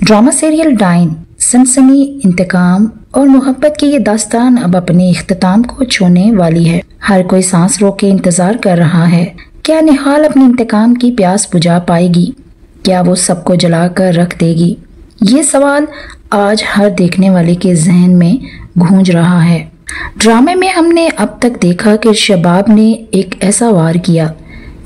Drama serial dine सनसनी, इंतकाम और मोहब्बत की ये दास्तान अब अपने इख्तिताम को छूने वाली है। हर कोई सांस रोक के इंतजार कर रहा है। क्या निहाल अपने इंतकाम की प्यास बुझा पाएगी? क्या वो सबको जलाकर रख देगी? ये सवाल आज हर देखने वाले के जहन में गूंज रहा है। ड्रामे में हमने अब तक देखा कि शबाब ने एक ऐसा वार किया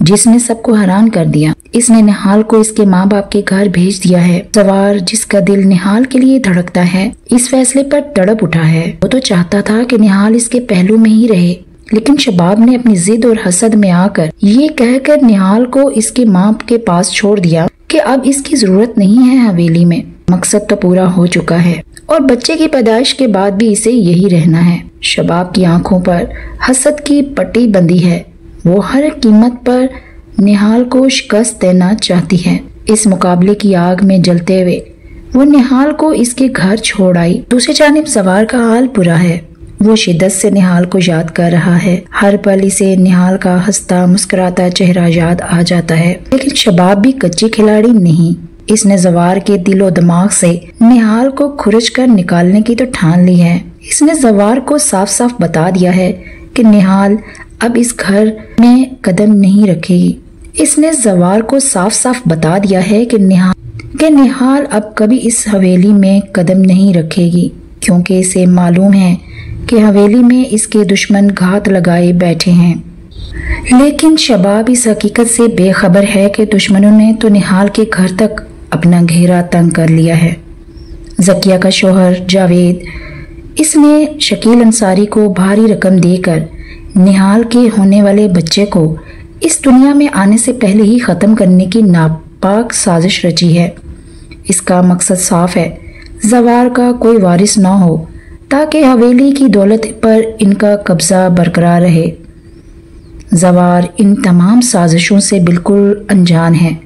जिसने सबको हैरान कर दिया। इसने निहाल को इसके माँ बाप के घर भेज दिया है। जवार, जिसका दिल निहाल के लिए धड़कता है, इस फैसले पर तड़प उठा है। वो तो चाहता था कि निहाल इसके पहलू में ही रहे, लेकिन शबाब ने अपनी जिद और हसद में आकर ये कहकर निहाल को इसके माँ के पास छोड़ दिया कि अब इसकी जरूरत नहीं है हवेली में। मकसद तो पूरा हो चुका है और बच्चे की पैदाइश के बाद भी इसे यही रहना है। शबाब की आंखों पर हसद की पट्टी बंधी है। वो हर कीमत पर निहाल को शिकस्त देना चाहती है। इस मुकाबले की आग में जलते हुए वो निहाल को इसके घर छोड़ आई। दूसरी जानिब जवार का हाल बुरा है। वो शिद्दत से निहाल को याद कर रहा है। हर पल इसे निहाल का हंसता मुस्कुराता चेहरा याद आ जाता है। लेकिन शबाब भी कच्ची खिलाड़ी नहीं। इसने जवार के दिलो दिमाग से निहाल को खुरच कर निकालने की तो ठान ली है। इसने जवार को साफ साफ बता दिया है कि निहाल अब इस घर में कदम नहीं रखेगी। इसने जवार को साफ साफ बता दिया है कि निहाल अब कभी इस हवेली में कदम नहीं रखेगी, क्योंकि इसे मालूम है कि हवेली में इसके दुश्मन घात लगाए बैठे हैं। लेकिन शबाब इस हकीकत से बेखबर है कि दुश्मनों ने तो निहाल के घर तक अपना घेरा तंग कर लिया है। जकिया का शोहर जावेद, इसने शकील अंसारी को भारी रकम देकर निहाल के होने वाले बच्चे को इस दुनिया में आने से पहले ही खत्म करने की नापाक साजिश रची है। इसका मकसद साफ है, जवार का कोई वारिस ना हो ताकि हवेली की दौलत पर इनका कब्जा बरकरार रहे। जवार इन तमाम साजिशों से बिल्कुल अनजान है।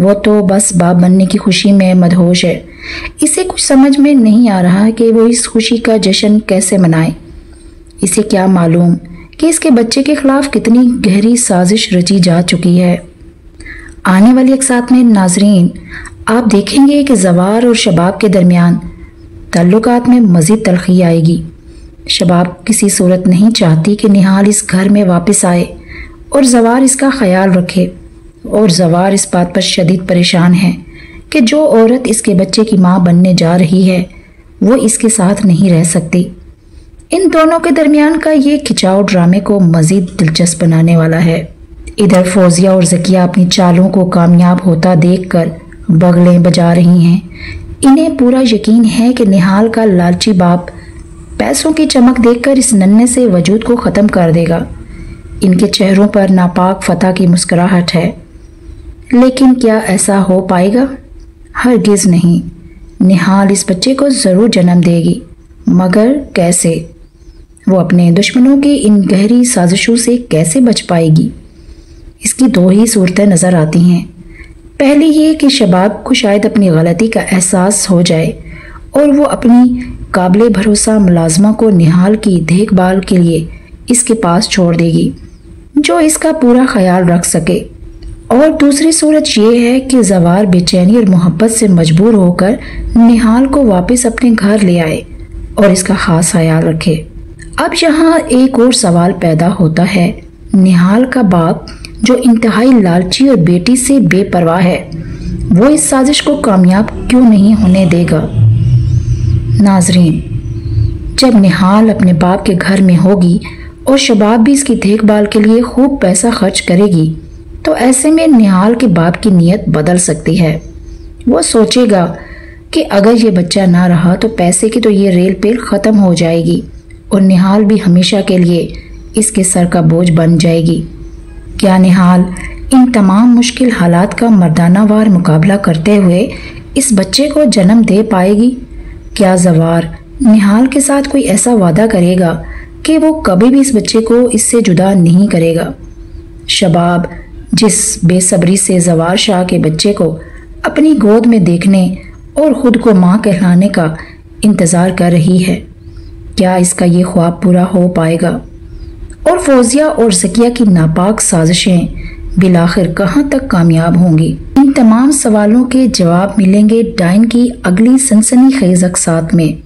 वो तो बस बाप बनने की खुशी में मदहोश है। इसे कुछ समझ में नहीं आ रहा कि वो इस खुशी का जश्न कैसे मनाए। इसे क्या मालूम कि इसके बच्चे के खिलाफ कितनी गहरी साजिश रची जा चुकी है। आने वाली एक साथ में नाजरीन आप देखेंगे कि जवार और शबाब के दरमियान ताल्लुकात में मजीद तलखी आएगी। शबाब किसी सूरत नहीं चाहती कि निहाल इस घर में वापस आए और जवार इसका ख्याल रखे। और जवार इस बात पर शदीद परेशान है कि जो औरत इसके बच्चे की माँ बनने जा रही है वो इसके साथ नहीं रह सकती। इन दोनों के दरमियान का ये खिंचाव ड्रामे को मजीद दिलचस्प बनाने वाला है। इधर फौजिया और जकिया अपनी चालों को कामयाब होता देखकर बगलें बजा रही हैं। इन्हें पूरा यकीन है कि निहाल का लालची बाप पैसों की चमक देखकर इस नन्हे से वजूद को ख़त्म कर देगा। इनके चेहरों पर नापाक फतह की मुस्कुराहट है। लेकिन क्या ऐसा हो पाएगा? हरगिज़ नहीं। निहाल इस बच्चे को ज़रूर जन्म देगी, मगर कैसे? वो अपने दुश्मनों की इन गहरी साजिशों से कैसे बच पाएगी? इसकी दो ही सूरतें नज़र आती हैं। पहली ये कि शबाब को शायद अपनी गलती का एहसास हो जाए और वो अपनी काबिल भरोसा मुलाजमा को निहाल की देखभाल के लिए इसके पास छोड़ देगी, जो इसका पूरा ख्याल रख सके। और दूसरी सूरत ये है कि जवार बेचैनी और मोहब्बत से मजबूर होकर निहाल को वापस अपने घर ले आए और इसका खास ख्याल रखे। अब यहाँ एक और सवाल पैदा होता है, निहाल का बाप जो इंतहाई लालची और बेटी से बेपरवाह है, वो इस साजिश को कामयाब क्यों नहीं होने देगा? नाजरीन, जब निहाल अपने बाप के घर में होगी और शबाब भी इसकी देखभाल के लिए खूब पैसा खर्च करेगी, तो ऐसे में निहाल के बाप की नीयत बदल सकती है। वो सोचेगा कि अगर ये बच्चा ना रहा तो पैसे की तो ये रेल पेल ख़त्म हो जाएगी और निहाल भी हमेशा के लिए इसके सर का बोझ बन जाएगी। क्या निहाल इन तमाम मुश्किल हालात का मर्दानावार मुकाबला करते हुए इस बच्चे को जन्म दे पाएगी? क्या जवार निहाल के साथ कोई ऐसा वादा करेगा कि वो कभी भी इस बच्चे को इससे जुदा नहीं करेगा? शबाब जिस बेसब्री से जवार शाह के बच्चे को अपनी गोद में देखने और खुद को माँ कहलाने का इंतज़ार कर रही है, क्या इसका ये ख्वाब पूरा हो पाएगा? और फौजिया और जकिया की नापाक साजिशें बिलाखिर कहाँ तक कामयाब होंगी? ان تمام سوالوں کے جواب ملیں گے ڈائن کی اگلی سنسنی خیز اقساط میں۔